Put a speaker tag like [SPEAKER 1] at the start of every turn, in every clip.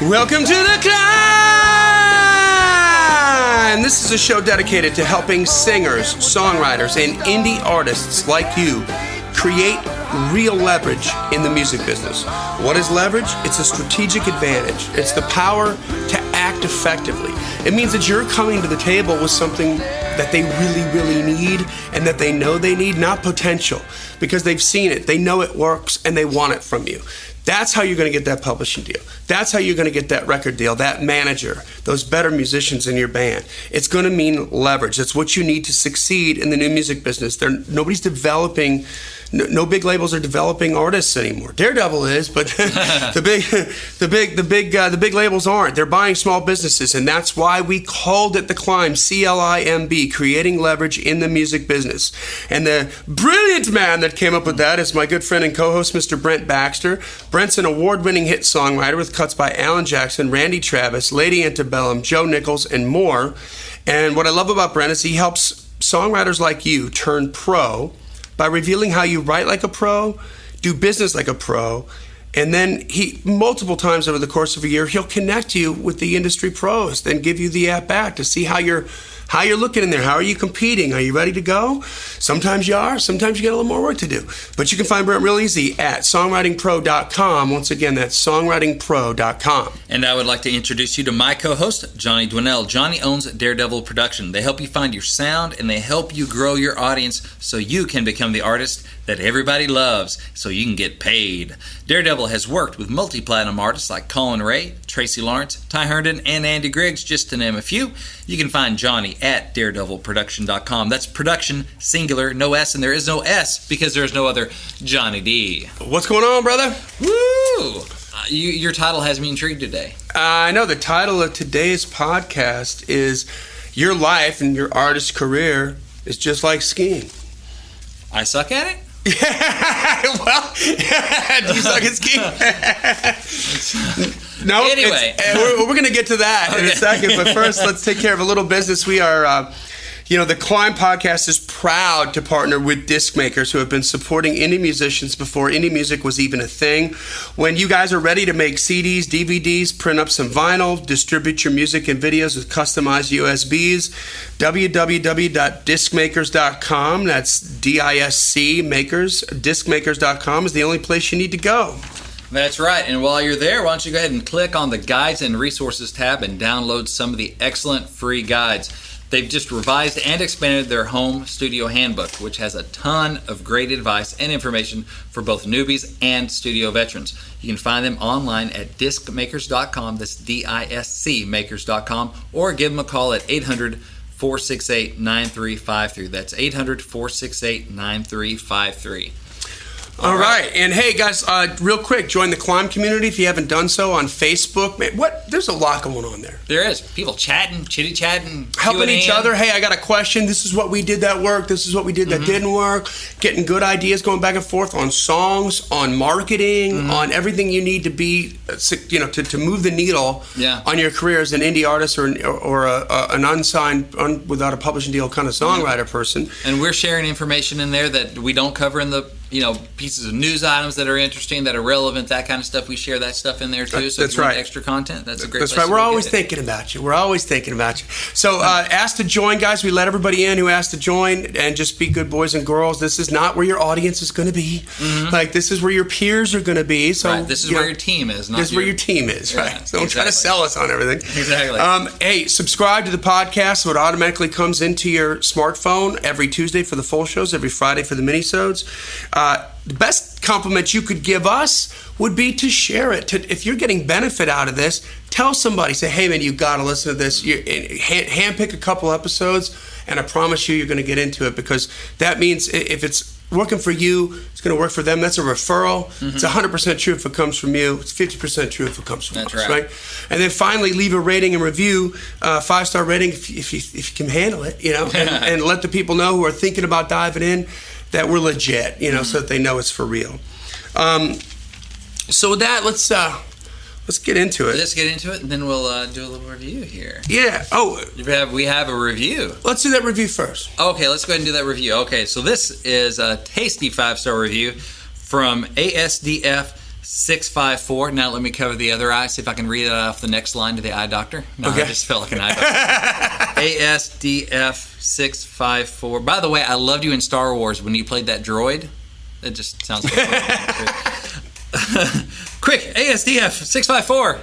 [SPEAKER 1] Welcome to the C.L.I.M.B. This is a show dedicated to helping singers, songwriters, and indie artists like you create real leverage in the music business. What is leverage? It's a strategic advantage. It's the power to act effectively. It means that you're coming to the table with something that they really, really need and that they know they need, not potential, because they've seen it, they know it works, and they want it from you. That's how you're going to get that publishing deal. That's how you're going to get that record deal, that manager, those better musicians in your band. It's going to mean leverage. That's what you need to succeed in the new music business. Nobody's developing. No big labels are developing artists anymore. Daredevil is, but the big labels aren't. They're buying small businesses, and that's why we called it the C.L.I.M.B. C.L.I.M.B. Creating leverage in the music business. And the brilliant man that came up with that is my good friend and co-host, Mr. Brent Baxter. Brent's an award-winning hit songwriter with cuts by Alan Jackson, Randy Travis, Lady Antebellum, Joe Nichols, and more. And what I love about Brent is he helps songwriters like you turn pro by revealing how you write like a pro, do business like a pro, and then he, multiple times over the course of a year, he'll connect you with the industry pros, then give you the at-bat to see how you're looking in there. How are you competing? Are you ready to go? Sometimes you are. Sometimes you got a little more work to do. But you can find Brent real easy at songwritingpro.com. Once again, that's songwritingpro.com.
[SPEAKER 2] And I would like to introduce you to my co-host, Johnny Dwinell. Johnny owns Daredevil Production. They help you find your sound, and they help you grow your audience so you can become the artist that everybody loves, so you can get paid. Daredevil has worked with multi-platinum artists like Colin Ray, Tracy Lawrence, Ty Herndon, and Andy Griggs, just to name a few. You can find Johnny at daredevilproduction.com. That's production, singular, no S, and there is no S because there's no other Johnny D.
[SPEAKER 1] What's going on, brother?
[SPEAKER 2] Woo! Your title has me intrigued today.
[SPEAKER 1] I know the title of today's podcast is Your Life and Your Artist Career is Just Like Skiing.
[SPEAKER 2] I suck at it?
[SPEAKER 1] Well, do you suck at skiing? No.
[SPEAKER 2] Anyway,
[SPEAKER 1] we're going to get to that in a second. But first, let's take care of a little business. We are, the C.L.I.M.B. podcast is proud to partner with disc makers who have been supporting indie musicians before indie music was even a thing. When you guys are ready to make CDs, DVDs, print up some vinyl, distribute your music and videos with customized USBs, www.discmakers.com. That's D-I-S-C makers. Discmakers.com is the only place you need to go.
[SPEAKER 2] That's right. And while you're there, why don't you go ahead and click on the Guides and Resources tab and download some of the excellent free guides. They've just revised and expanded their home studio handbook, which has a ton of great advice and information for both newbies and studio veterans. You can find them online at discmakers.com. That's D-I-S-C makers.com, or give them a call at 800-468-9353. That's 800-468-9353.
[SPEAKER 1] All right. And hey, guys, real quick, join the C.L.I.M.B. community if you haven't done so on Facebook. Man, there's a lot going on there.
[SPEAKER 2] There is. People chatting, chitty-chatting,
[SPEAKER 1] helping each other. Hey, I got a question. This is what we did that worked. This is what we did that didn't work. Getting good ideas going back and forth on songs, on marketing, on everything you need to be, to move the needle on your career as an indie artist or an unsigned, without a publishing deal kind of songwriter person.
[SPEAKER 2] And we're sharing information in there that we don't cover in the pieces of news items that are interesting, that are relevant, that kind of stuff. We share that stuff in there too. So if you want extra content, that's a great place.
[SPEAKER 1] That's right. We're always thinking about you. We're always thinking about you. So ask to join, guys. We let everybody in who asked to join, and just be good boys and girls. This is not where your audience is going to be. Like, this is where your peers are going to be. So
[SPEAKER 2] this is where your team is.
[SPEAKER 1] This is where your team is, right? So don't try to sell us on everything.
[SPEAKER 2] Exactly.
[SPEAKER 1] Hey, subscribe to the podcast so it automatically comes into your smartphone every Tuesday for the full shows, every Friday for the minisodes. The best compliment you could give us would be to share it. If you're getting benefit out of this, tell somebody. Say, hey, man, you got to listen to this. Handpick a couple episodes, and I promise you're going to get into it, because that means if it's working for you, it's going to work for them. That's a referral. It's 100% true if it comes from you. It's 50% true if it comes from us, right? And then finally, leave a rating and review, 5-star rating if you can handle it, and let the people know who are thinking about diving in that we're legit, so that they know it's for real. So with that, let's get into it.
[SPEAKER 2] Let's get into it, and then we'll do a little review here.
[SPEAKER 1] Yeah. Oh,
[SPEAKER 2] we have a review.
[SPEAKER 1] Let's do that review first.
[SPEAKER 2] Okay, let's go ahead and do that review. Okay, so this is a tasty 5-star review from ASDF 654. Now let me cover the other eye. See if I can read it off the next line to the eye doctor. No,
[SPEAKER 1] Okay.
[SPEAKER 2] I just felt like an eye doctor. ASDF 654. By the way, I loved you in Star Wars when you played that droid. It just sounds like quick, ASDF 654.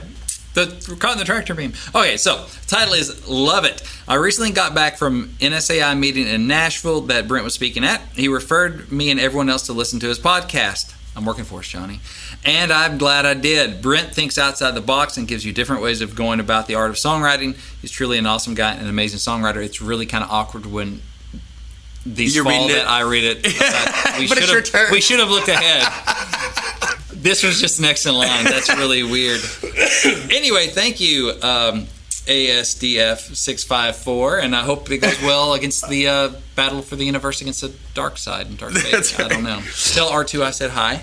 [SPEAKER 2] Caught in the tractor beam. Okay, so title is Love It. I recently got back from NSAI meeting in Nashville that Brent was speaking at. He referred me and everyone else to listen to his podcast. I'm working for us, Johnny. And I'm glad I did. Brent thinks outside the box and gives you different ways of going about the art of songwriting. He's truly an awesome guy and an amazing songwriter. It's really kind of awkward when these fall that I read it. We should have looked ahead. This was just next in line. That's really weird. Anyway, thank you, ASDF 654, and I hope it goes well against the battle for the universe against the dark side and dark fate.
[SPEAKER 1] That's right.
[SPEAKER 2] I don't know. Tell R2 I said hi.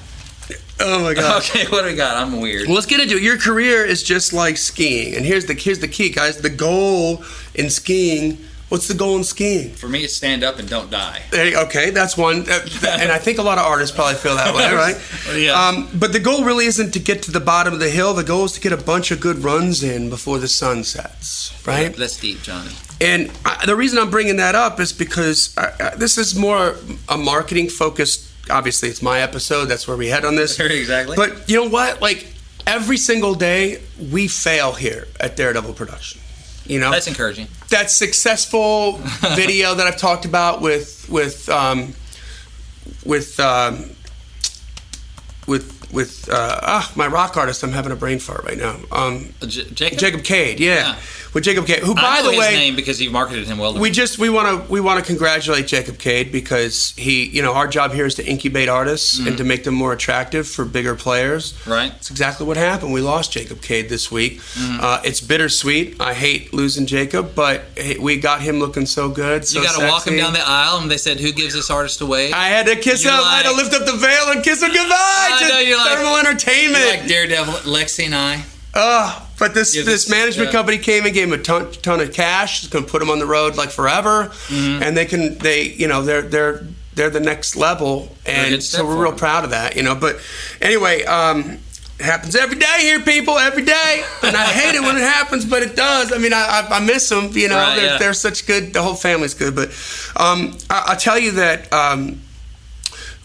[SPEAKER 1] Oh my God.
[SPEAKER 2] Okay, what do we got? I'm weird.
[SPEAKER 1] Well, let's get into it. Your career is just like skiing, and here's the key, guys. The goal in skiing. What's the goal in skiing?
[SPEAKER 2] For me, it's stand up and don't die.
[SPEAKER 1] Okay, that's one. And I think a lot of artists probably feel that way, right?
[SPEAKER 2] Yeah.
[SPEAKER 1] But the goal really isn't to get to the bottom of the hill. The goal is to get a bunch of good runs in before the sun sets, right?
[SPEAKER 2] That's deep, Johnny.
[SPEAKER 1] And the reason I'm bringing that up is because this is more a marketing focused. Obviously, it's my episode. That's where we head on this.
[SPEAKER 2] Exactly.
[SPEAKER 1] But you know what? Like, every single day, we fail here at Daredevil Production. You know,
[SPEAKER 2] that's encouraging.
[SPEAKER 1] That successful video that I've talked about with my rock artist. I'm having a brain fart right now. Jacob Cade, yeah. With Jacob Cade, who by the way,
[SPEAKER 2] his name because you marketed him well.
[SPEAKER 1] We want to congratulate Jacob Cade because he, our job here is to incubate artists and to make them more attractive for bigger players.
[SPEAKER 2] Right.
[SPEAKER 1] That's exactly what happened. We lost Jacob Cade this week. It's bittersweet. I hate losing Jacob, but we got him looking so good. So
[SPEAKER 2] you got to
[SPEAKER 1] sexy.
[SPEAKER 2] walk him down the aisle, and they said, "Who gives this artist away?"
[SPEAKER 1] I had to kiss him. I had to lift up the veil and kiss him goodbye to Thermal Entertainment.
[SPEAKER 2] You're like Daredevil, Lexi and I.
[SPEAKER 1] But this management company came and gave him a ton of cash. It's going to put them on the road like forever, and they're the next level, and so we're real proud of that, But anyway, it happens every day here, people, every day, and I hate it when it happens, but it does. I mean, I miss them, They're such good. The whole family's good, but I'll tell you that.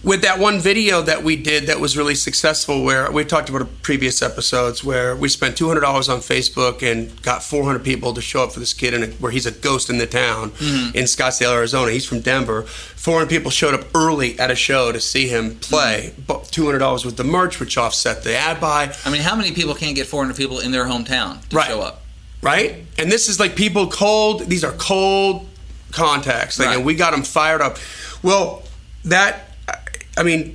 [SPEAKER 1] With that one video that we did that was really successful, where we talked about previous episodes, where we spent $200 on Facebook and got 400 people to show up for this kid, where he's a ghost in the town in Scottsdale, Arizona. He's from Denver. 400 people showed up early at a show to see him play. $200 with the merch, which offset the ad buy.
[SPEAKER 2] I mean, how many people can't get 400 people in their hometown to show up? Right?
[SPEAKER 1] And this is like people cold. These are cold contacts. And we got them fired up. Well, I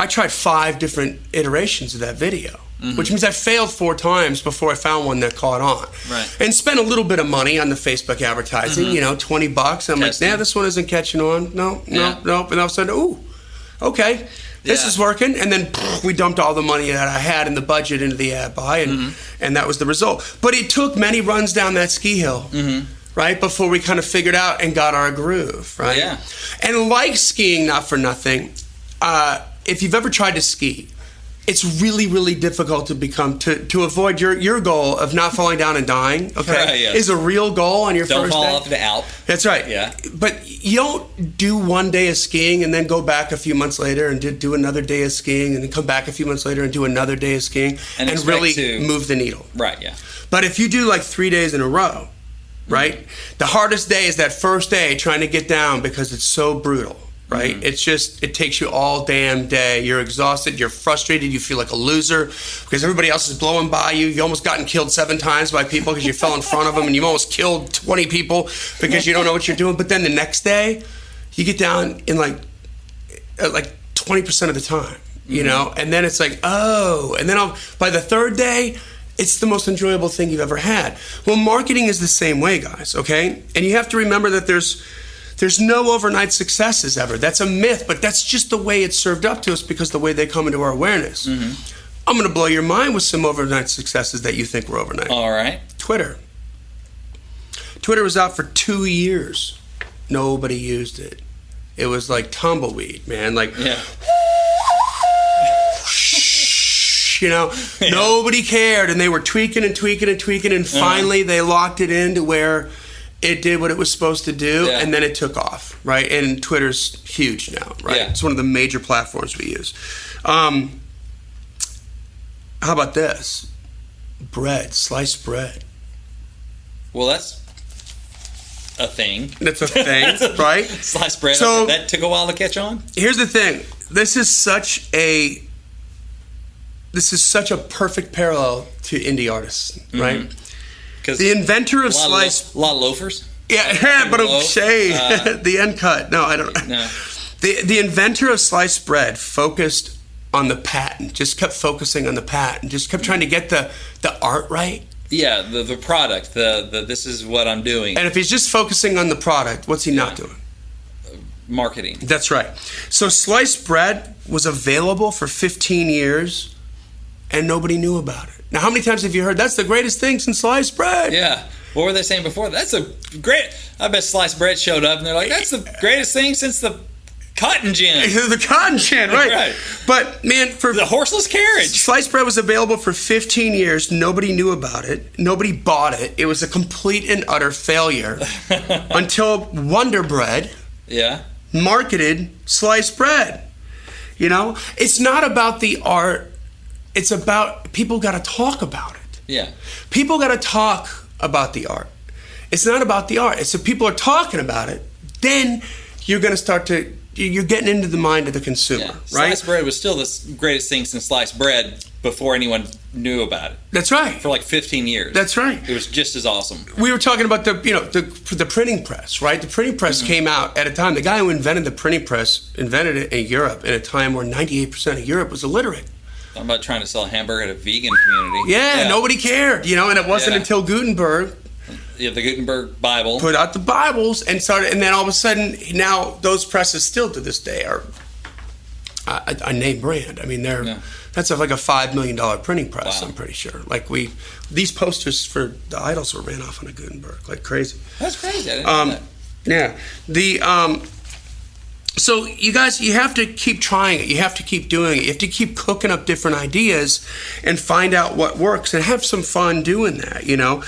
[SPEAKER 1] tried 5 different iterations of that video, which means I failed 4 times before I found one that caught on.
[SPEAKER 2] Right.
[SPEAKER 1] And spent a little bit of money on the Facebook advertising, $20. I'm like, this one isn't catching on. No. And all of a sudden, ooh, okay, this is working. And then we dumped all the money that I had in the budget into the ad buy, and that was the result. But it took many runs down that ski hill. Right, before we kind of figured out and got our groove, right?
[SPEAKER 2] Yeah.
[SPEAKER 1] And like skiing, not for nothing, if you've ever tried to ski, it's really, really difficult to avoid your goal of not falling down and dying, okay, is a real goal on your first day.
[SPEAKER 2] Don't fall off the Alp.
[SPEAKER 1] That's right.
[SPEAKER 2] Yeah.
[SPEAKER 1] But you don't do one day of skiing and then go back a few months later and do another day of skiing and then come back a few months later and do another day of skiing and really move the needle.
[SPEAKER 2] Right, yeah.
[SPEAKER 1] But if you do like 3 days in a row, right? The hardest day is that first day trying to get down because it's so brutal, right? It takes you all damn day. You're exhausted, you're frustrated, you feel like a loser because everybody else is blowing by you. You've almost gotten killed 7 times by people because you fell in front of them, and you almost killed 20 people because you don't know what you're doing. But then the next day, you get down in like 20% of the time, and then it's like, oh, and then by the 3rd day, it's the most enjoyable thing you've ever had. Well, marketing is the same way, guys, okay? And you have to remember that there's no overnight successes ever. That's a myth, but that's just the way it's served up to us because the way they come into our awareness. I'm going to blow your mind with some overnight successes that you think were overnight.
[SPEAKER 2] All right.
[SPEAKER 1] Twitter. Twitter was out for 2 years. Nobody used it. It was like tumbleweed, man. Like, you know. Yeah. Nobody cared, and they were tweaking and tweaking and tweaking, and finally they locked it into where it did what it was supposed to do, and then it took off, right? And Twitter's huge now, right? Yeah. It's one of the major platforms we use. How about this? Bread, sliced bread.
[SPEAKER 2] Well, that's a thing.
[SPEAKER 1] That's a thing, right?
[SPEAKER 2] Sliced bread.
[SPEAKER 1] So,
[SPEAKER 2] that took a while to catch on.
[SPEAKER 1] Here's the thing. This is such a perfect parallel to indie artists, right? Because the inventor of sliced...
[SPEAKER 2] A lot of loafers?
[SPEAKER 1] Yeah, but the end cut. No, I don't... No. The inventor of sliced bread focused on the patent, just kept focusing on the patent, just kept trying to get the art right.
[SPEAKER 2] Yeah, the product, the this is what I'm doing.
[SPEAKER 1] And if he's just focusing on the product, what's he not doing?
[SPEAKER 2] Marketing.
[SPEAKER 1] That's right. So sliced bread was available for 15 years, and nobody knew about it. Now, how many times have you heard, that's the greatest thing since sliced bread?
[SPEAKER 2] Yeah. What were they saying before? That's a great... I bet sliced bread showed up, and they're like, that's the greatest thing since the cotton gin.
[SPEAKER 1] The cotton gin, right.
[SPEAKER 2] Right.
[SPEAKER 1] But, man, for...
[SPEAKER 2] The horseless carriage.
[SPEAKER 1] Sliced bread was available for 15 years. Nobody knew about it. Nobody bought it. It was a complete and utter failure until Wonder Bread marketed sliced bread. You know? It's not about the art. It's about... People got to talk about it.
[SPEAKER 2] Yeah.
[SPEAKER 1] People got to talk about the art. It's not about the art. It's if people are talking about it, then you're going to start to... You're getting into the mind of the consumer, right?
[SPEAKER 2] Sliced bread was still the greatest thing since sliced bread before anyone knew about it.
[SPEAKER 1] That's right.
[SPEAKER 2] For like 15 years.
[SPEAKER 1] That's right.
[SPEAKER 2] It was just as awesome.
[SPEAKER 1] We were talking about the printing press, right? The printing press came out at a time. The guy who invented the printing press invented it in Europe at a time where 98% of Europe was illiterate.
[SPEAKER 2] I'm about trying to sell a hamburger at a vegan community.
[SPEAKER 1] Yeah, nobody cared, you know, and it wasn't until Gutenberg.
[SPEAKER 2] Yeah, the Gutenberg Bible.
[SPEAKER 1] Put out the Bibles and then all of a sudden, now those presses still to this day are a name brand. I mean, that's like a $5 million printing press, wow. I'm pretty sure. Like these posters for the Idols were ran off on a Gutenberg, like crazy.
[SPEAKER 2] That's crazy, I didn't know that.
[SPEAKER 1] Yeah. So you guys, you have to keep trying it. You have to keep doing it. You have to keep cooking up different ideas and find out what works and have some fun doing that, you know.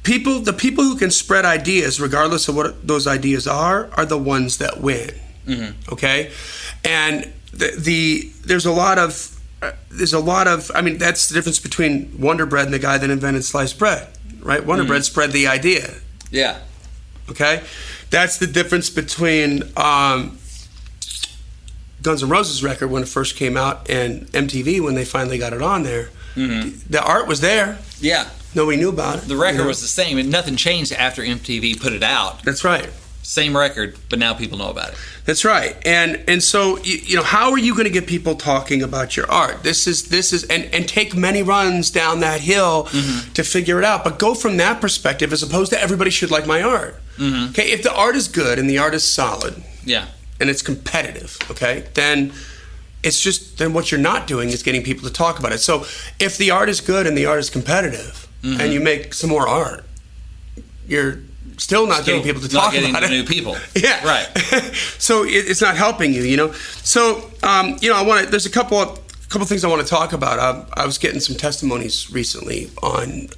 [SPEAKER 1] The people who can spread ideas, regardless of what those ideas are the ones that win. Mm-hmm. Okay, and there's a lot of. I mean, that's the difference between Wonder Bread and the guy that invented sliced bread, right? Wonder Bread spread the idea.
[SPEAKER 2] Yeah.
[SPEAKER 1] Okay, that's the difference between Guns N' Roses record when it first came out and MTV when they finally got it on there. Mm-hmm. The art was there.
[SPEAKER 2] Yeah.
[SPEAKER 1] Nobody knew about it.
[SPEAKER 2] The record was the same, and nothing changed after MTV put it out.
[SPEAKER 1] That's right.
[SPEAKER 2] Same record, but now people know about it.
[SPEAKER 1] That's right. And so how are you going to get people talking about your art? This is and take many runs down that hill to figure it out. But go from that perspective as opposed to everybody should like my art. Mm-hmm. Okay, if the art is good and the art is solid, and it's competitive, okay, then what you're not doing is getting people to talk about it. So if the art is good and the art is competitive, and you make some more art, you're still not getting people to talk about it.
[SPEAKER 2] New people.
[SPEAKER 1] Yeah.
[SPEAKER 2] Right.
[SPEAKER 1] So it's not helping you, you know. So there's a couple things I want to talk about. I was getting some testimonies recently on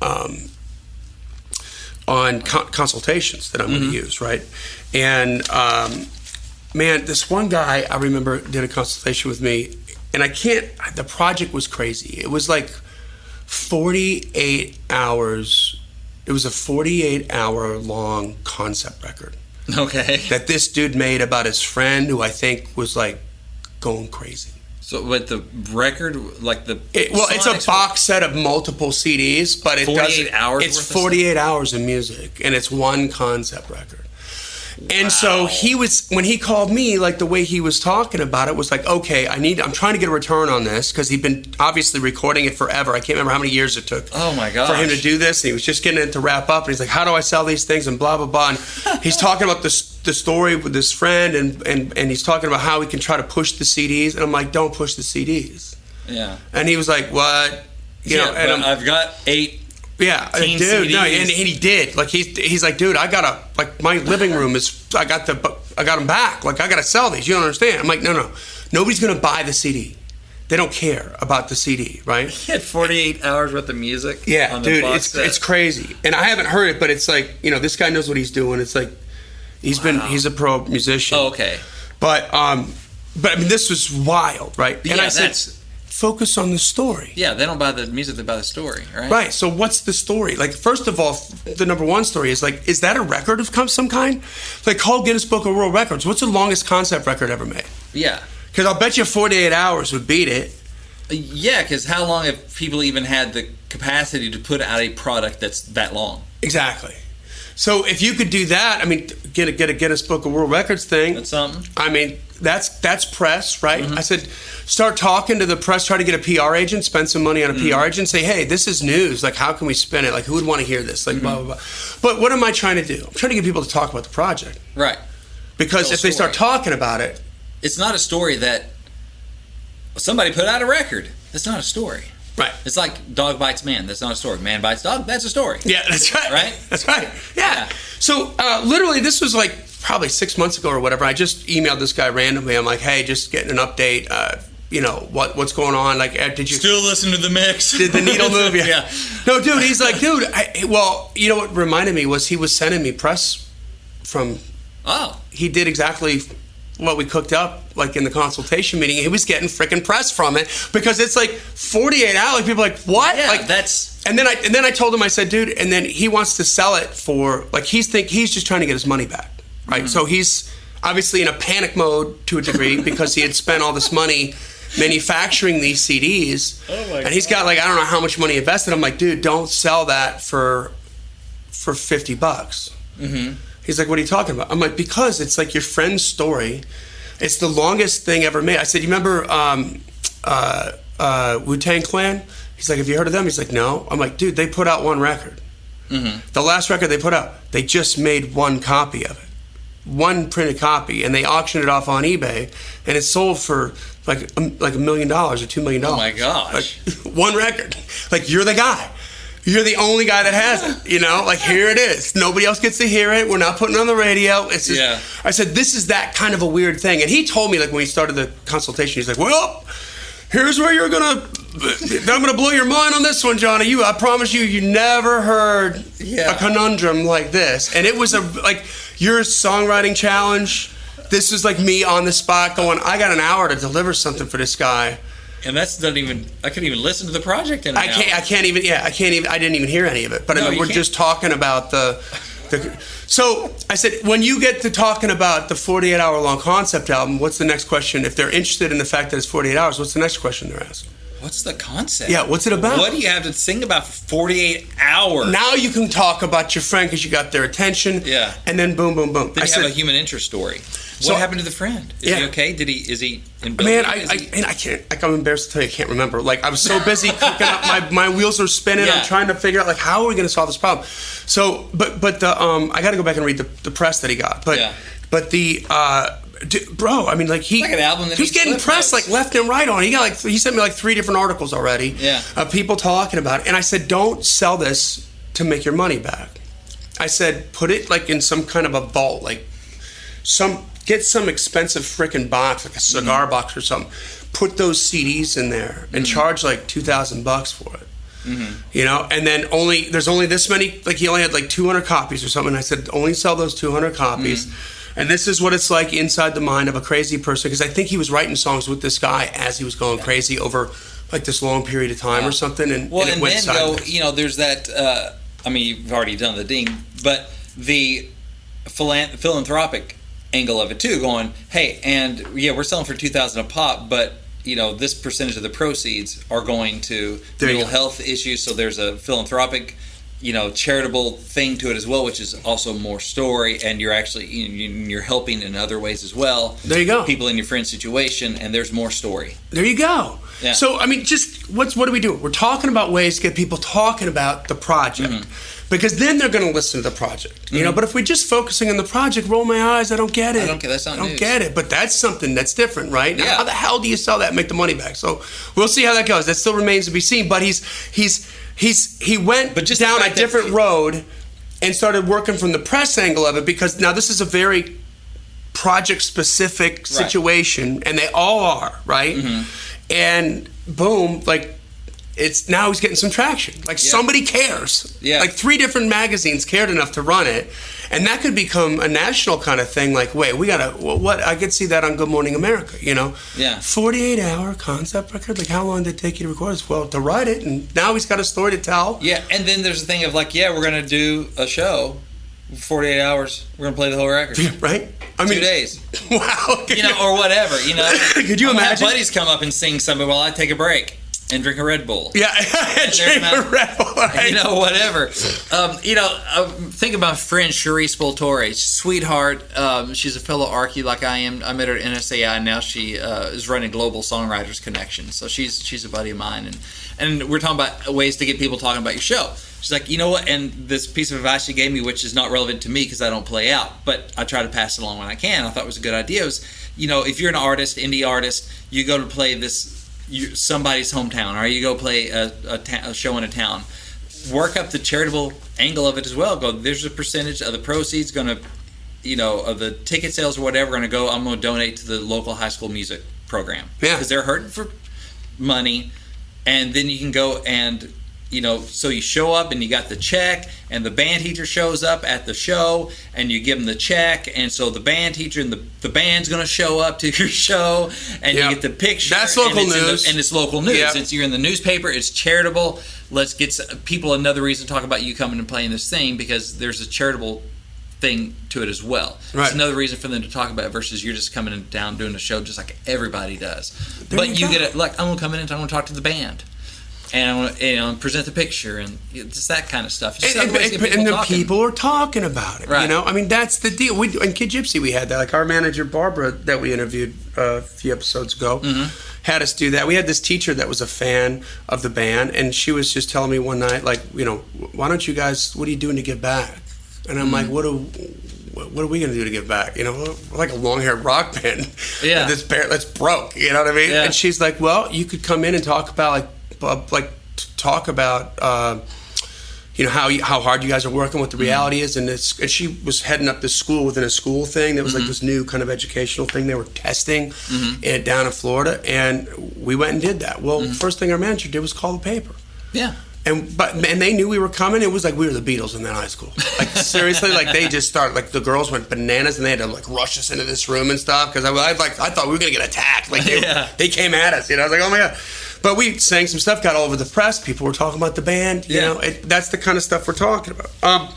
[SPEAKER 1] consultations that I'm going to use, right? And man, this one guy I remember did a consultation with me, and the project was crazy. It was like 48 hours. It was a 48-hour long concept record.
[SPEAKER 2] Okay.
[SPEAKER 1] That this dude made about his friend who I think was like going crazy.
[SPEAKER 2] So, but the record, like
[SPEAKER 1] it's a box set of multiple CDs, but
[SPEAKER 2] 48 hours.
[SPEAKER 1] It's 48 hours of music, and it's one concept record. And so when he called me, like the way he was talking about it was like, okay, I'm trying to get a return on this because he'd been obviously recording it forever. I can't remember how many years it took for him to do this. And he was just getting it to wrap up. And he's like, how do I sell these things? And blah, blah, blah. And he's talking about the story with his friend and he's talking about how he can try to push the CDs. And I'm like, don't push the CDs.
[SPEAKER 2] Yeah.
[SPEAKER 1] And he was like, what?
[SPEAKER 2] And I've got 8.
[SPEAKER 1] Yeah, dude. No, and he did. Like he's like, dude, I got my living room I got the I got them back. Like, I got to sell these. You don't understand. I'm like, no. Nobody's going to buy the CD. They don't care about the CD, right?
[SPEAKER 2] He had 48 hours worth of music.
[SPEAKER 1] Yeah,
[SPEAKER 2] on the
[SPEAKER 1] dude,
[SPEAKER 2] box set.
[SPEAKER 1] it's crazy. And I haven't heard it, but it's like, this guy knows what he's doing. It's like, he's a pro musician.
[SPEAKER 2] Oh, okay.
[SPEAKER 1] But I mean, this was wild, right? And
[SPEAKER 2] Yeah,
[SPEAKER 1] I said, focus on the story.
[SPEAKER 2] Yeah, they don't buy the music, they buy the story, right?
[SPEAKER 1] Right. So what's the story? Like, first of all, the number one story is like, is that a record of some kind? Like, call Guinness Book of World Records. What's the longest concept record ever made?
[SPEAKER 2] Yeah.
[SPEAKER 1] Because I'll bet you 48 hours would beat it.
[SPEAKER 2] Yeah, because how long have people even had the capacity to put out a product that's that long?
[SPEAKER 1] Exactly. So if you could do that, I mean, get a Guinness Book of World Records thing.
[SPEAKER 2] That's something.
[SPEAKER 1] I mean, that's press, right?
[SPEAKER 2] Mm-hmm.
[SPEAKER 1] I said, start talking to the press, try to get a PR agent, spend some money on a PR agent, say, hey, this is news. Like, how can we spin it? Like, who would want to hear this? Like, blah, blah, blah. But what am I trying to do? I'm trying to get people to talk about the project.
[SPEAKER 2] Right.
[SPEAKER 1] Because
[SPEAKER 2] Tell
[SPEAKER 1] if they
[SPEAKER 2] a
[SPEAKER 1] start
[SPEAKER 2] story.
[SPEAKER 1] talking about it,
[SPEAKER 2] It's not a story that somebody put out a record. That's not a story.
[SPEAKER 1] right.
[SPEAKER 2] It's like dog bites man. That's not a story. Man bites dog. That's a story.
[SPEAKER 1] Yeah, that's right.
[SPEAKER 2] Right?
[SPEAKER 1] That's right. Yeah. So literally, this was like probably 6 months ago or whatever. I just emailed this guy randomly. I'm like, hey, just getting an update. What's going on? Like, did you
[SPEAKER 2] Still listen to the mix?
[SPEAKER 1] did the needle move? Yeah.
[SPEAKER 2] Yeah.
[SPEAKER 1] No, dude. He's like, dude. You know what reminded me was he was sending me press from.
[SPEAKER 2] Oh.
[SPEAKER 1] He did exactly what we cooked up, like in the consultation meeting. He was getting freaking press from it because it's like 48 hours. People are like, what?
[SPEAKER 2] Yeah,
[SPEAKER 1] like
[SPEAKER 2] that's...
[SPEAKER 1] And then I told him, I said, dude, and then he wants to sell it for, like, he's just trying to get his money back, right?
[SPEAKER 2] Mm-hmm.
[SPEAKER 1] So he's obviously in a panic mode to a degree because he had spent all this money manufacturing these CDs.
[SPEAKER 2] Oh my
[SPEAKER 1] and he's got, like, I don't know how much money invested. I'm like, dude, don't sell that for $50.
[SPEAKER 2] Mm-hmm.
[SPEAKER 1] He's like, what are you talking about? I'm like, because it's like your friend's story. It's the longest thing ever made. I said, you remember Wu-Tang Clan? He's like, have you heard of them? He's like, no. I'm like, dude, they put out one record.
[SPEAKER 2] Mm-hmm.
[SPEAKER 1] The last record they put out, they just made one copy of it. One printed copy. And they auctioned it off on eBay. And it sold for like $1 million or $2 million.
[SPEAKER 2] Oh my gosh.
[SPEAKER 1] Like, one record. Like, you're the guy. You're the only guy that has it, Like, here it is. Nobody else gets to hear it. We're not putting it on the radio. It's just,
[SPEAKER 2] Yeah.
[SPEAKER 1] I said, this is that kind of a weird thing. And he told me, like, when he started the consultation, he's like, well, here's where I'm going to blow your mind on this one, Johnny. I promise you never heard a conundrum like this. And it was your songwriting challenge. This was like me on the spot going, I got an hour to deliver something for this guy.
[SPEAKER 2] And that's not even... I couldn't even listen to the project in an hour.
[SPEAKER 1] I didn't even hear any of it. But
[SPEAKER 2] No,
[SPEAKER 1] I mean, we're just talking about the. So I said, when you get to talking about the 48-hour long concept album, what's the next question? If they're interested in the fact that it's 48 hours, what's the next question they're asking?
[SPEAKER 2] What's the concept?
[SPEAKER 1] Yeah, what's it about?
[SPEAKER 2] What do you have to sing about for 48 hours?
[SPEAKER 1] Now you can talk about your friend because you got their attention.
[SPEAKER 2] Yeah.
[SPEAKER 1] And then boom, boom, boom.
[SPEAKER 2] Then you have a human interest story. What happened to the friend? Is he okay? Is he in building?
[SPEAKER 1] Man, I can't. Like, I'm embarrassed to tell you, I can't remember. Like, I was so busy cooking up. My wheels are spinning.
[SPEAKER 2] Yeah.
[SPEAKER 1] I'm trying to figure out, like, how are we going to solve this problem? So, but the I got to go back and read the press that he got. But the bro, I mean, like,
[SPEAKER 2] It's like an album that
[SPEAKER 1] he's getting press like left and right on. He sent me like 3 different articles already.
[SPEAKER 2] Yeah.
[SPEAKER 1] Of people talking about it, and I said, don't sell this to make your money back. I said, put it like in some kind of a vault, like get some expensive frickin' box, like a cigar box or something. Put those CDs in there and charge like $2,000 for it. Mm-hmm. And then there's only this many. Like, he only had like 200 copies or something. And I said, only sell those 200 copies. Mm-hmm. And this is what it's like inside the mind of a crazy person, because I think he was writing songs with this guy as he was going crazy over like this long period of time or something. And it went sideways.
[SPEAKER 2] There's that. You've already done the ding, but the philanthropic angle of it too, going, hey, and we're selling for $2,000 a pop, but this percentage of the proceeds are going to mental health issues, so there's a philanthropic charitable thing to it as well, which is also more story, and you're actually you're helping in other ways as well.
[SPEAKER 1] There you go.
[SPEAKER 2] People in your friend's situation, and there's more story.
[SPEAKER 1] There you go.
[SPEAKER 2] Yeah.
[SPEAKER 1] So I mean, just what do we do? We're talking about ways to get people talking about the project, because then they're going to listen to the project. But if we're just focusing on the project, roll my eyes. I don't get it.
[SPEAKER 2] I don't get that's not
[SPEAKER 1] I don't
[SPEAKER 2] news.
[SPEAKER 1] Get it. But that's something that's different, right? Now,
[SPEAKER 2] Yeah.
[SPEAKER 1] how the hell do you sell that and make the money back? So we'll see how that goes. That still remains to be seen. But he went down a different road and started working from the press angle of it, because now this is a very project-specific situation, and they all are, right? And boom, like, it's now he's getting some traction. Like, somebody cares. Like, 3 different magazines cared enough to run it, and that could become a national kind of thing. Like, wait, we gotta, what? I could see that on Good Morning America, you know? 48-hour concept record. Like, how long did it take you to record this? Well, to write it, and now he's got a story to tell.
[SPEAKER 2] Yeah, and then there's the thing of like, we're gonna do a show. 48 hours, we're gonna play the whole record.
[SPEAKER 1] Right? I mean,
[SPEAKER 2] 2 days.
[SPEAKER 1] Wow.
[SPEAKER 2] You know, or whatever. You know,
[SPEAKER 1] could you imagine?
[SPEAKER 2] Have buddies come up and sing something while I take a break and drink a Red Bull.
[SPEAKER 1] Yeah, drink a Red Bull. Right?
[SPEAKER 2] You know, whatever. Think about friend Cherise Voltore, sweetheart. She's a fellow Archie like I am. I met her at NSAI, and now she is running Global Songwriters Connection. So she's a buddy of mine, and we're talking about ways to get people talking about your show. She's like, you know what, and this piece of advice she gave me, which is not relevant to me because I don't play out, but I try to pass it along when I can. I thought it was a good idea. It was, you know, if you're an artist, indie artist, you go to play somebody's hometown, or you go play a show in a town, work up the charitable angle of it as well. Go, there's a percentage of the proceeds going to, you know, of the ticket sales or whatever, I'm going to donate to the local high school music program.
[SPEAKER 1] Yeah.
[SPEAKER 2] Because they're hurting for money, and then you can go and, you know, so you show up and you got the check, and the band teacher shows up at the show, and you give them the check, and so the band teacher and the band's going to show up to your show, and you get the picture.
[SPEAKER 1] That's local news.
[SPEAKER 2] And it's local news.
[SPEAKER 1] Yep.
[SPEAKER 2] You're in the newspaper. It's charitable. Let's get people another reason to talk about you coming and playing this thing, because there's a charitable thing to it as well.
[SPEAKER 1] Right.
[SPEAKER 2] It's another reason for them to talk about it versus you're just coming down doing a show just like everybody does. But you get it, like, I'm going to come in and I'm going to talk to the band. And I want to present the picture, and just that kind of stuff.
[SPEAKER 1] And the people are talking about it.
[SPEAKER 2] Right.
[SPEAKER 1] You know, I mean, that's the deal. In Kid Gypsy, we had that. Like, our manager Barbara, that we interviewed a few episodes ago, had us do that. We had this teacher that was a fan of the band, and she was just telling me one night, like, you know, why don't you guys? What are you doing to give back? And I'm like, what are we going to do to give back? You know, we're like a long-haired rock band.
[SPEAKER 2] Yeah.
[SPEAKER 1] That's broke. You know what I mean?
[SPEAKER 2] Yeah.
[SPEAKER 1] And she's like, well, you could come in and talk about talk about you know, how hard you guys are working, what the reality is, and she was heading up this school within a school thing that was like this new kind of educational thing they were testing down in Florida, and we went and did that. Well, first thing our manager did was call the paper.
[SPEAKER 2] Yeah.
[SPEAKER 1] And they knew we were coming. It was like we were the Beatles in that high school. Like, seriously, like, they just started, like, the girls went bananas, and they had to, like, rush us into this room and stuff, because I thought we were gonna get attacked. Like, they came at us. You know, I was like, oh my god. But we sang some stuff, got all over the press. People were talking about the band. You know, that's the kind of stuff we're talking about.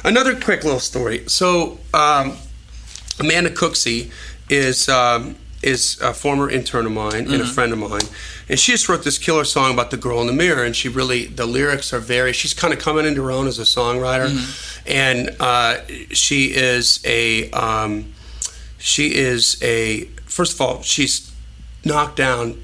[SPEAKER 1] Another quick little story. So Amanda Cooksey is a former intern of mine and a friend of mine, and she just wrote this killer song about the girl in the mirror. And the lyrics are she's kind of coming into her own as a songwriter, and she is a first of all, she's knocked down,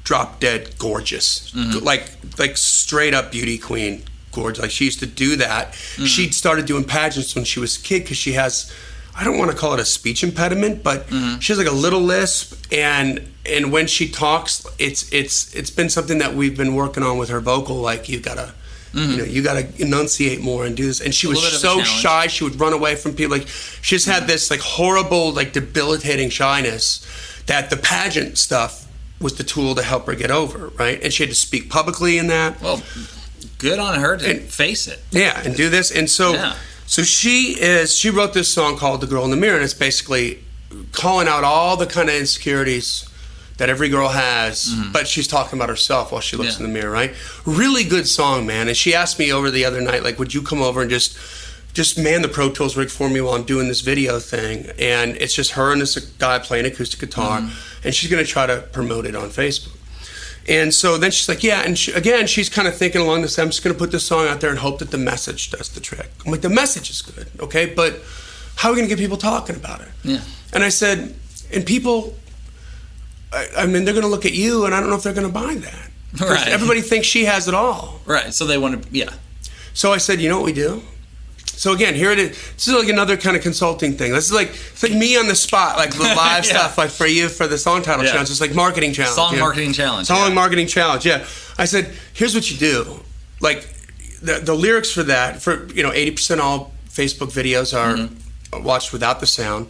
[SPEAKER 1] drop dead gorgeous, like straight up beauty queen, gorgeous. Like, she used to do that. She started doing pageants when she was a kid because she has, I don't want to call it a speech impediment, but she has like a little lisp, and when she talks, it's been something that we've been working on with her vocal. Like, you gotta enunciate more and do this. And she was so shy, she would run away from people. Like, she just had this like horrible, like debilitating shyness that the pageant stuff was the tool to help her get over, right? And she had to speak publicly in that.
[SPEAKER 2] Well, good on her to face it.
[SPEAKER 1] Yeah, and do this. And so she wrote this song called The Girl in the Mirror, and it's basically calling out all the kind of insecurities that every girl has, but she's talking about herself while she looks in the mirror, right? Really good song, man. And she asked me over the other night, like, would you come over and just man the Pro Tools rig for me while I'm doing this video thing? And it's just her and this guy playing acoustic guitar, and she's going to try to promote it on Facebook. And so then she's like, yeah, and she's kind of thinking along this, I'm just going to put this song out there and hope that the message does the trick. I'm like, the message is good, okay, but how are we going to get people talking about it? Yeah. And I said, and people, I mean, they're going to look at you, and I don't know if they're going to buy that. Right. Everybody thinks she has it all.
[SPEAKER 2] Right, so they want to,
[SPEAKER 1] So I said, you know what we do? So again, here it is. This is like another kind of consulting thing. This is like, it's like me on the spot, like the live stuff, like for you for the song title challenge. It's like marketing challenge.
[SPEAKER 2] Song marketing challenge.
[SPEAKER 1] Song marketing challenge. Yeah. I said, here's what you do. Like the lyrics for that, for 80% all Facebook videos are watched without the sound.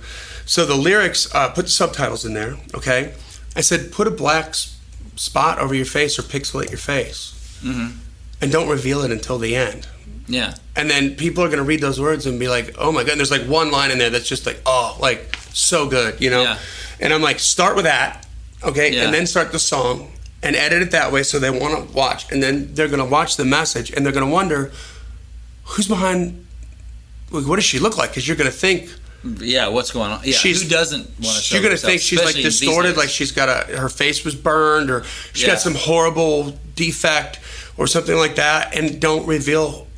[SPEAKER 1] So the lyrics, put the subtitles in there, okay? I said, put a black spot over your face or pixelate your face. Mm-hmm. And don't reveal it until the end.
[SPEAKER 2] Yeah.
[SPEAKER 1] And then people are going to read those words and be like, oh my God. And there's like one line in there that's just like, oh, like so good, you know?
[SPEAKER 2] Yeah.
[SPEAKER 1] And I'm like, start with that, okay?
[SPEAKER 2] Yeah.
[SPEAKER 1] And then start the song and edit it that way so they want to watch. And then they're going to watch the message and they're going to wonder, who's behind, what does she look like? Because you're going to think,
[SPEAKER 2] yeah, what's going on? Yeah, who doesn't want to show
[SPEAKER 1] you're going to
[SPEAKER 2] herself,
[SPEAKER 1] think she's like
[SPEAKER 2] especially
[SPEAKER 1] distorted,
[SPEAKER 2] these days?
[SPEAKER 1] like she's got her face was burned or she's got some horrible defect or something like that, and don't reveal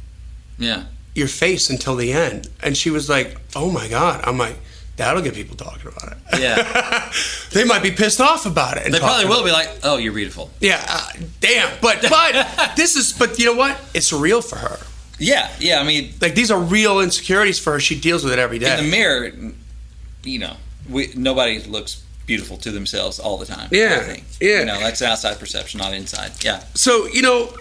[SPEAKER 1] your face until the end. And she was like, oh my God. I'm like, that'll get people talking about it. Yeah. They might be pissed off about it.
[SPEAKER 2] They probably will be like, oh, you're beautiful.
[SPEAKER 1] Yeah, damn. But but you know what? It's real for her.
[SPEAKER 2] Yeah, I mean,
[SPEAKER 1] like these are real insecurities for her. She deals with it every day.
[SPEAKER 2] In the mirror, you know, nobody looks beautiful to themselves all the time.
[SPEAKER 1] Yeah,
[SPEAKER 2] I think.
[SPEAKER 1] yeah.
[SPEAKER 2] You know, that's outside perception, not inside. Yeah.
[SPEAKER 1] So you know,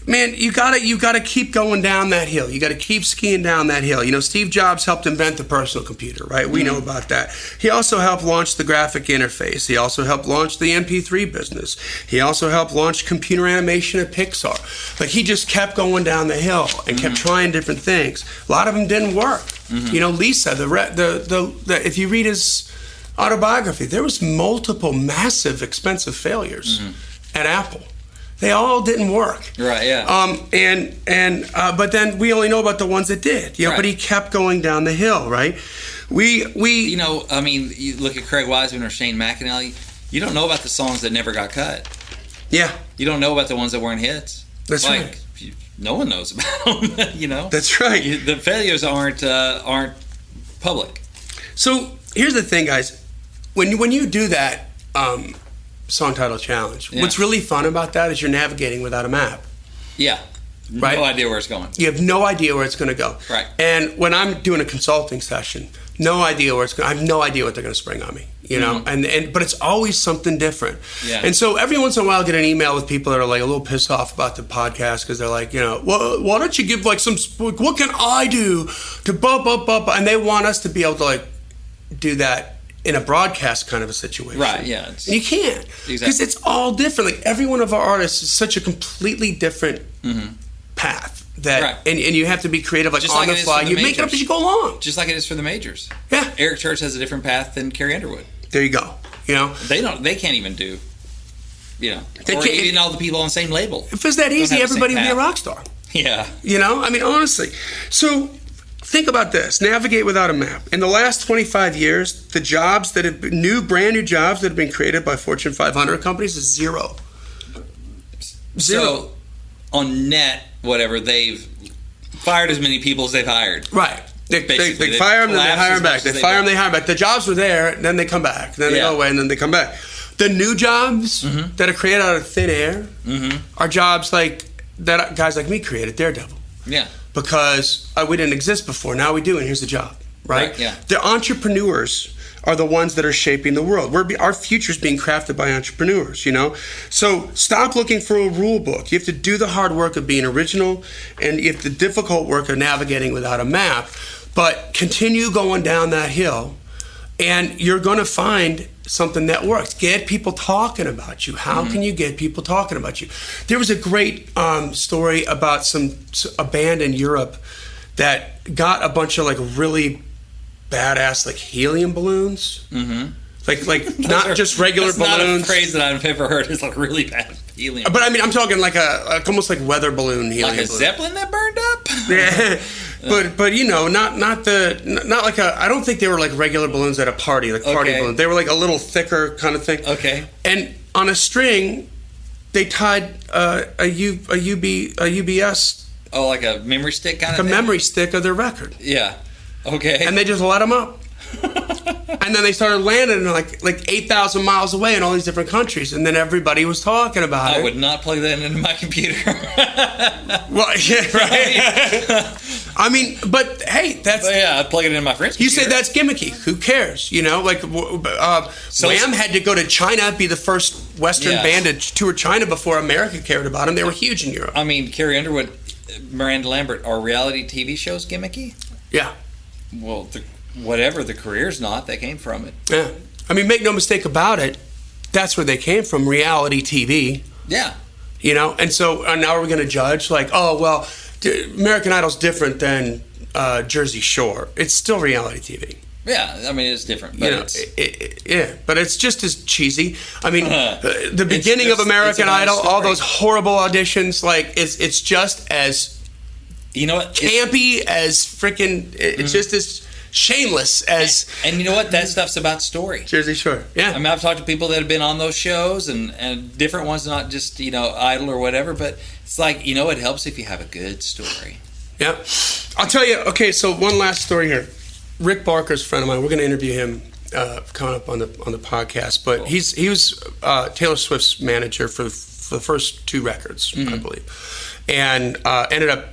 [SPEAKER 1] man, you gotta keep going down that hill. You gotta keep skiing down that hill. You know, Steve Jobs helped invent the personal computer, right? We know about that. He also helped launch the graphic interface. He also helped launch the MP3 business. He also helped launch computer animation at Pixar. Like he just kept going down the hill and kept trying different things. A lot of them didn't work. You know, Lisa, the if you read his autobiography, there was multiple massive expensive failures at Apple. They all didn't work.
[SPEAKER 2] Right, yeah.
[SPEAKER 1] But then we only know about the ones that did. You know, but he kept going down the hill, right? We you know,
[SPEAKER 2] I mean, you look at Craig Wiseman or Shane McAnally, you don't know about the songs that never got cut.
[SPEAKER 1] Yeah.
[SPEAKER 2] You don't know about the ones that weren't hits.
[SPEAKER 1] That's right.
[SPEAKER 2] No one knows about them, you know?
[SPEAKER 1] That's right.
[SPEAKER 2] The failures aren't public.
[SPEAKER 1] So here's the thing, guys. When you do that song title challenge, what's really fun about that is you're navigating without a map.
[SPEAKER 2] Yeah.
[SPEAKER 1] Right?
[SPEAKER 2] No idea where it's going.
[SPEAKER 1] You have no idea where it's going to go.
[SPEAKER 2] Right.
[SPEAKER 1] And when I'm doing a consulting session, no idea where it's going. I have no idea what they're going to spring on me. You know, but it's always something different. Yeah. And so every once in a while, I get an email with people that are like a little pissed off about the podcast because they're like, you know, well, why don't you give like some? What can I do to bump up? And they want us to be able to like do that in a broadcast kind of a situation.
[SPEAKER 2] Right. Yeah.
[SPEAKER 1] And you can't because it's all different. Like every one of our artists is such a completely different path. That and you have to be creative, like just on the fly. You make it up as you go along,
[SPEAKER 2] just like it is for the majors.
[SPEAKER 1] Yeah,
[SPEAKER 2] Eric Church has a different path than Carrie Underwood.
[SPEAKER 1] There you go. You know,
[SPEAKER 2] they can't even do. You know, or even all the people on the same label.
[SPEAKER 1] If it's that easy, everybody would be a rock star.
[SPEAKER 2] Yeah.
[SPEAKER 1] You know, I mean, honestly. So think about this: navigate without a map. In the last 25 years, the jobs that have been brand new jobs that have been created by Fortune 500 companies is zero.
[SPEAKER 2] So, on net, whatever, they've fired as many people as they've hired.
[SPEAKER 1] Right. They fire them, then they hire them back. They fire them, they hire them back. The jobs were there, then they come back. Then they go away, and then they come back. The new jobs that are created out of thin air are jobs like that guys like me created, Daredevil.
[SPEAKER 2] Yeah.
[SPEAKER 1] Because we didn't exist before. Now we do, and here's the job. Right?
[SPEAKER 2] Yeah.
[SPEAKER 1] The entrepreneurs are the ones that are shaping the world. Our future's being crafted by entrepreneurs, you know? So stop looking for a rule book. You have to do the hard work of being original, and you have the difficult work of navigating without a map, but continue going down that hill, and you're going to find something that works. Get people talking about you. How can you get people talking about you? There was a great story about a band in Europe that got a bunch of like really badass like helium balloons, like not just regular balloons.
[SPEAKER 2] That's not a phrase that I've ever heard. It's like really bad helium.
[SPEAKER 1] But I mean, I'm talking like almost like weather balloon helium.
[SPEAKER 2] Like a Zeppelin that burned up.
[SPEAKER 1] Yeah, but you know, not like I don't think they were like regular balloons at a party, like party balloons. They were like a little thicker kind of thing. Okay. And on a string, they tied a UBS.
[SPEAKER 2] Oh, like a memory stick kind of thing?
[SPEAKER 1] A memory stick of their record.
[SPEAKER 2] Yeah. Okay.
[SPEAKER 1] And they just let them up. And then they started landing like 8,000 miles away in all these different countries. And then everybody was talking about it.
[SPEAKER 2] I would not plug that into my computer.
[SPEAKER 1] Well, yeah, right. I mean, but hey, that's...
[SPEAKER 2] I'd plug it into my friend's computer.
[SPEAKER 1] You say that's gimmicky. Who cares? You know, like Wham had to go to China, be the first Western band to tour China before America cared about them. They were huge in Europe.
[SPEAKER 2] I mean, Carrie Underwood, Miranda Lambert, are reality TV shows gimmicky?
[SPEAKER 1] Yeah.
[SPEAKER 2] Well, whatever the career's not, they came from it.
[SPEAKER 1] Yeah. I mean, make no mistake about it, that's where they came from, reality TV.
[SPEAKER 2] Yeah.
[SPEAKER 1] You know? And so now we're going to judge, like, oh, well, American Idol's different than Jersey Shore. It's still reality TV.
[SPEAKER 2] Yeah, I mean, it's different. But
[SPEAKER 1] but it's just as cheesy. I mean, the beginning of American Idol, all those horrible auditions, like, it's just as campy as freaking, it's just as shameless as...
[SPEAKER 2] And you know what? That stuff's about story.
[SPEAKER 1] Jersey Shore, yeah.
[SPEAKER 2] I mean, I've talked to people that have been on those shows and different ones, not just, Idol or whatever, but it's like, it helps if you have a good story.
[SPEAKER 1] Yeah. I'll tell you, okay, so one last story here. Rick Barker's a friend of mine. We're going to interview him coming up on the podcast. But he was Taylor Swift's manager for the first 2 records, I believe, and ended up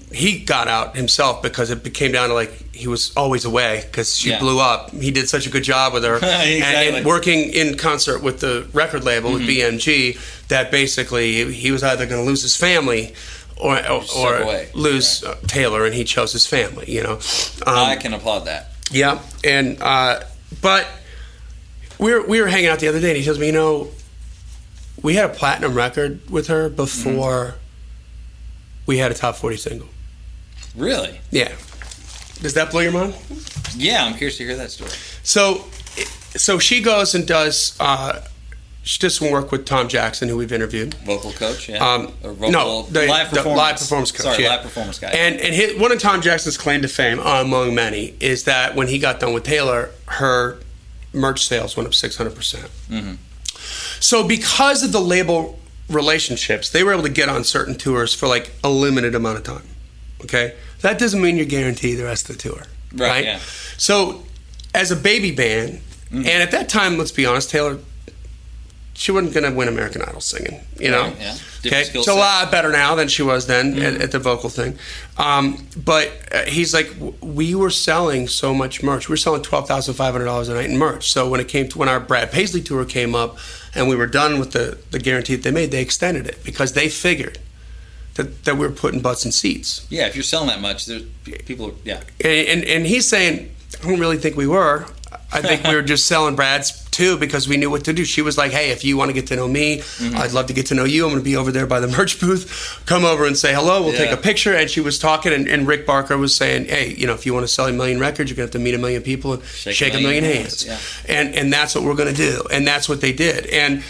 [SPEAKER 1] he got out himself because it came down to like he was always away because she blew up. He did such a good job with her, exactly. and working in concert with the record label with BMG that basically he was either going to lose his family or lose Taylor, and he chose his family.
[SPEAKER 2] I can applaud that.
[SPEAKER 1] Yeah, and but we were hanging out the other day, and he tells me, we had a platinum record with her before we had a top 40 single.
[SPEAKER 2] Really?
[SPEAKER 1] Yeah. Does that blow your mind?
[SPEAKER 2] Yeah, I'm curious to hear that story.
[SPEAKER 1] So she goes and does. She does some work with Tom Jackson, who we've interviewed.
[SPEAKER 2] Vocal coach, yeah.
[SPEAKER 1] Live performance coach.
[SPEAKER 2] Sorry,
[SPEAKER 1] yeah.
[SPEAKER 2] live performance guy.
[SPEAKER 1] And one of Tom Jackson's claim to fame, among many, is that when he got done with Taylor, her merch sales went up 600%. Mm-hmm. So because of the label relationships, they were able to get on certain tours for like a limited amount of time. Okay, that doesn't mean you're guaranteed the rest of the tour, right?
[SPEAKER 2] Yeah.
[SPEAKER 1] So as a baby band, and at that time, let's be honest, Taylor, she wasn't going to win American Idol singing, Yeah. Okay, she's a lot better now than she was then at the vocal thing. But he's like, we were selling so much merch. We were selling $12,500 a night in merch. So when our Brad Paisley tour came up and we were done with the guarantee that they made, they extended it because they figured that we were putting butts in seats.
[SPEAKER 2] Yeah, if you're selling that much, people are, yeah.
[SPEAKER 1] And he's saying, I don't really think we were. I think we were just selling Brad's too because we knew what to do. She was like, hey, if you want to get to know me, I'd love to get to know you. I'm going to be over there by the merch booth. Come over and say hello. We'll take a picture. And she was talking, and Rick Barker was saying, hey, if you want to sell 1 million records, you're going to have to meet 1 million people and shake 1 million hands. Yeah. And that's what we're going to do. And that's what they did. And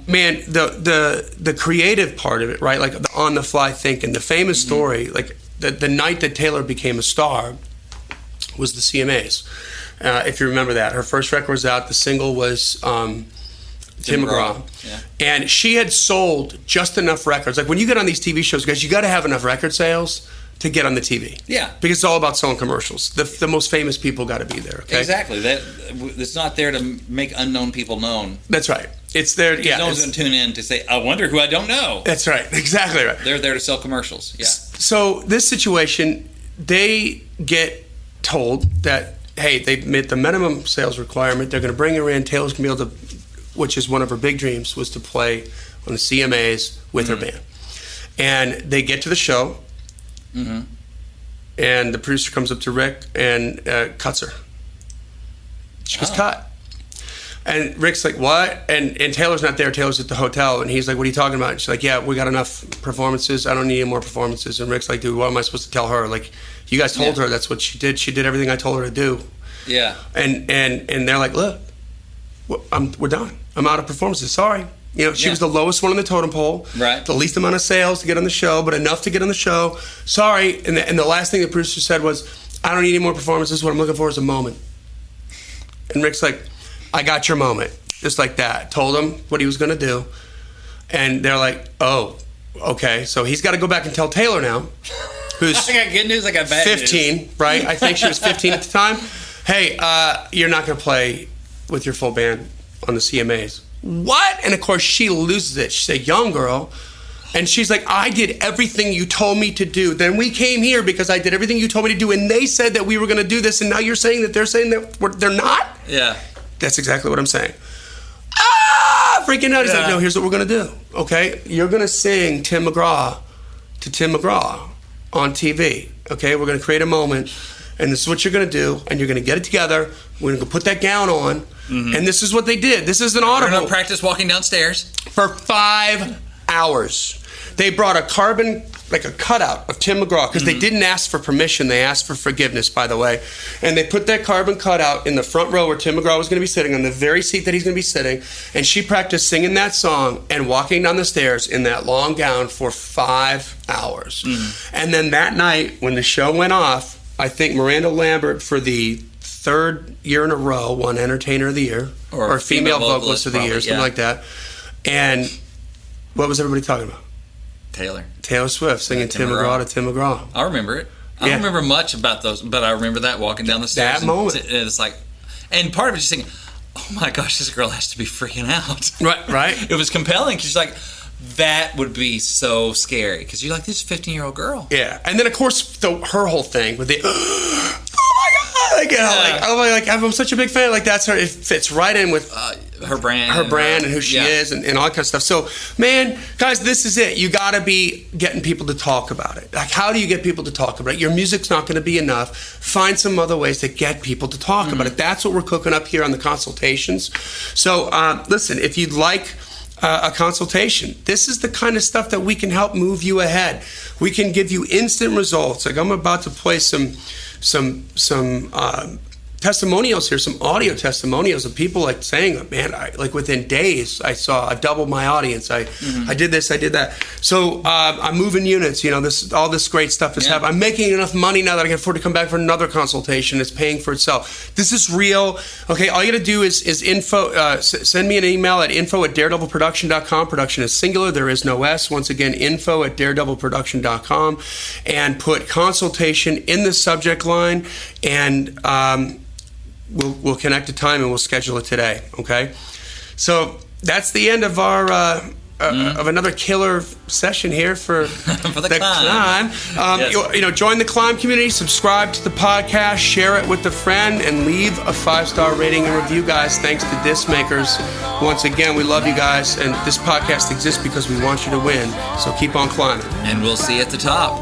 [SPEAKER 1] man, the creative part of it, right? Like the on-the-fly thinking, the famous story, like the night that Taylor became a star was the CMAs. If you remember that. Her first record was out. The single was Tim McGraw. Yeah. And she had sold just enough records. Like when you get on these TV shows, guys, you got to have enough record sales to get on the TV. Yeah. Because it's all about selling commercials. The most famous people got to be there. Okay?
[SPEAKER 2] Exactly. It's not there to make unknown people known.
[SPEAKER 1] That's right. It's there. Yeah.
[SPEAKER 2] No one's going to tune in to say, I wonder who I don't know.
[SPEAKER 1] That's right. Exactly right.
[SPEAKER 2] They're there to sell commercials. Yeah.
[SPEAKER 1] So this situation, they get told that, hey, they met the minimum sales requirement. They're going to bring her in. Taylor's going to be able to, which is one of her big dreams, was to play on the CMAs with her band. And they get to the show, and the producer comes up to Rick and cuts her. She gets cut. And Rick's like, what? And Taylor's not there. Taylor's at the hotel. And he's like, what are you talking about? And she's like, yeah, we got enough performances. I don't need any more performances. And Rick's like, dude, what am I supposed to tell her? Like, you guys told her that's what she did. She did everything I told her to do. Yeah. And they're like, look, we're done. I'm out of performances. Sorry. She was the lowest one on the totem pole. Right. The least amount of sales to get on the show, but enough to get on the show. Sorry. And the last thing the producer said was, I don't need any more performances. What I'm looking for is a moment. And Rick's like, I got your moment. Just like that. Told him what he was going to do. And they're like, oh, okay. So he's got to go back and tell Taylor now, who's
[SPEAKER 2] I got good news, I got bad
[SPEAKER 1] 15,
[SPEAKER 2] news.
[SPEAKER 1] Right? I think she was 15 at the time. Hey, you're not going to play with your full band on the CMAs. What? And of course, she loses it. She's a young girl. And she's like, I did everything you told me to do. Then we came here because I did everything you told me to do. And they said that we were going to do this. And now you're saying that they're saying that they're not? Yeah. That's exactly what I'm saying. Freaking out. He's like, no, here's what we're going to do. Okay? You're going to sing Tim McGraw to Tim McGraw on TV. Okay? We're going to create a moment. and this is what you're going to do, and you're going to get it together. We're going to go put that gown on, and this is what they did. This is an audible.
[SPEAKER 2] We're going to practice walking downstairs.
[SPEAKER 1] For 5 hours. They brought a carbon, like a cutout of Tim McGraw, because they didn't ask for permission. They asked for forgiveness, by the way. And they put that carbon cutout in the front row where Tim McGraw was going to be sitting, on the very seat that he's going to be sitting. And she practiced singing that song and walking down the stairs in that long gown for 5 hours. And then that night, when the show went off, I think Miranda Lambert, for the 3rd year in a row, won Entertainer of the Year. Or Female Vocalist of the Year, something like that. And what was everybody talking about? Taylor Swift singing Tim McGraw to Tim McGraw.
[SPEAKER 2] I remember it. I don't remember much about those, but I remember that walking down the stairs.
[SPEAKER 1] That moment.
[SPEAKER 2] It's like, and part of it just thinking, oh my gosh, this girl has to be freaking out.
[SPEAKER 1] Right.
[SPEAKER 2] It was compelling because she's like, that would be so scary because you're like, this 15-year-old girl.
[SPEAKER 1] Yeah. And then, of course, her whole thing with the, oh my God, I'm such a big fan. Like, that's her. It fits right in with
[SPEAKER 2] her brand,
[SPEAKER 1] and who she is, and all that kind of stuff. So, man, guys, this is it. You got to be getting people to talk about it. Like, how do you get people to talk about it? Your music's not going to be enough. Find some other ways to get people to talk about it. That's what we're cooking up here on the consultations. So, listen, if you'd like a consultation, this is the kind of stuff that we can help move you ahead. We can give you instant results. Like, I'm about to play some testimonials here, some audio testimonials of people like saying, man, like within days, I saw I doubled my audience. I did this, I did that. So I'm moving units. All this great stuff is happening. I'm making enough money now that I can afford to come back for another consultation. It's paying for itself. This is real. Okay, all you got to do is info. Send me an email at info@daredevilproduction.com. Production is singular. There is no S. Once again, info@daredevilproduction.com, and put consultation in the subject line, and we'll connect a time and we'll schedule it today. Okay, so that's the end of our of another killer session here for
[SPEAKER 2] the Climb.
[SPEAKER 1] Join the Climb community, subscribe to the podcast, share it with a friend, and leave a 5-star rating and review, guys. Thanks to Disc Makers. Once again, we love you guys, and this podcast exists because we want you to win. So keep on climbing,
[SPEAKER 2] and we'll see you at the top.